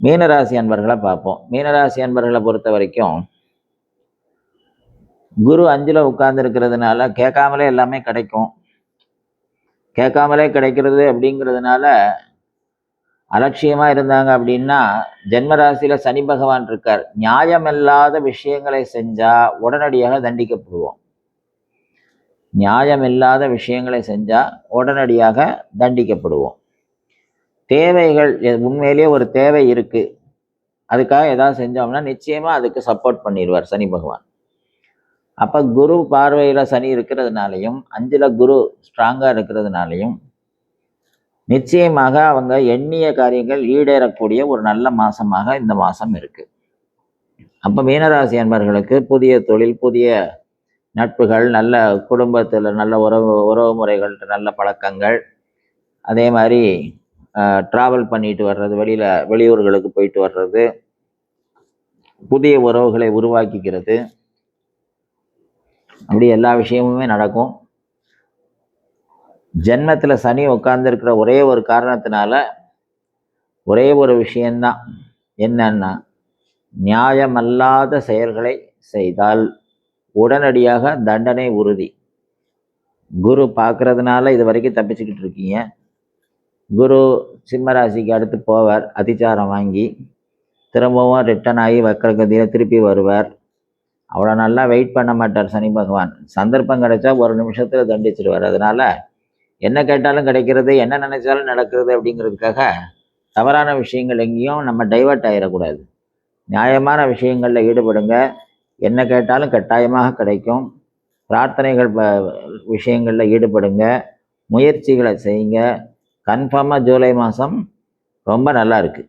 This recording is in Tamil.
மீனராசி அன்பர்களை பார்ப்போம். மீனராசி அன்பர்களை பொறுத்த வரைக்கும் குரு 5ல் உட்கார்ந்து இருக்கிறதுனால கேட்காமலே எல்லாமே கிடைக்கும். கேட்காமலே கிடைக்கிறது அப்படிங்கிறதுனால அலட்சியமா இருந்தாங்க அப்படின்னா, ஜென்மராசியில சனி பகவான் இருக்கார். நியாயமில்லாத விஷயங்களை செஞ்சா உடனடியாக தண்டிக்கப்படுவோம். நியாயமில்லாத விஷயங்களை செஞ்சா உடனடியாக தண்டிக்கப்படுவோம். தேவைகள் உண்மையிலேயே ஒரு தேவை இருக்கு, அதுக்காக ஏதாவது செஞ்சோம்னா நிச்சயமா அதுக்கு சப்போர்ட் பண்ணிடுவார் சனி பகவான். அப்போ குரு பார்வையில் சனி இருக்கிறதுனாலையும் 5ல் குரு ஸ்ட்ராங்காக இருக்கிறதுனாலையும் நிச்சயமாக அவங்க எண்ணிய காரியங்கள் ஈடேறக்கூடிய ஒரு நல்ல மாதமாக இந்த மாதம் இருக்குது. அப்போ மீனராசி அன்பர்களுக்கு புதிய தொழில், புதிய நட்புகள், நல்ல குடும்பத்தில் நல்ல உறவு முறைகள், நல்ல பழக்கங்கள், அதே மாதிரி ட்ராவல் பண்ணிட்டு வர்றது, வெளியூர்களுக்கு போயிட்டு வர்றது, புதிய உறவுகளை உருவாக்கிக்கிறது, அப்படி எல்லா விஷயமுமே நடக்கும். ஜென்மத்தில் சனி உட்கார்ந்துருக்கிற ஒரே ஒரு காரணத்தினால ஒரே ஒரு விஷயந்தான், என்னன்னா நியாயமல்லாத செயல்களை செய்தால் உடனடியாக தண்டனை உறுதி. குரு பார்க்கறதுனால இது வரைக்கும் தப்பிச்சுக்கிட்டு இருக்கீங்க. குரு சிம்மராசிக்கு அடுத்து போவார், அதிச்சாரம் வாங்கி திரும்பவும் ரிட்டர்ன் ஆகி வக்கரகதியில் திருப்பி வருவார். அவ்வளோ நல்லா வெயிட் பண்ண மாட்டார் சனி பகவான். சந்தர்ப்பம் கிடைச்சா ஒரு நிமிஷத்தில் தண்டிச்சிடுவார். அதனால் என்ன கேட்டாலும் கிடைக்கிறது, என்ன நினைச்சாலும் நடக்கிறது அப்படிங்கிறதுக்காக தவறான விஷயங்கள் எங்கேயும் நம்ம டைவர்ட் ஆகிடக்கூடாது. நியாயமான விஷயங்களில் ஈடுபடுங்க. என்ன கேட்டாலும் கட்டாயமாக கிடைக்கும். பிரார்த்தனைகள் விஷயங்களில் ஈடுபடுங்க, முயற்சிகளை செய்யுங்க. கன்ஃபார்மாக ஜூலை மாதம் ரொம்ப நல்லா இருக்குது.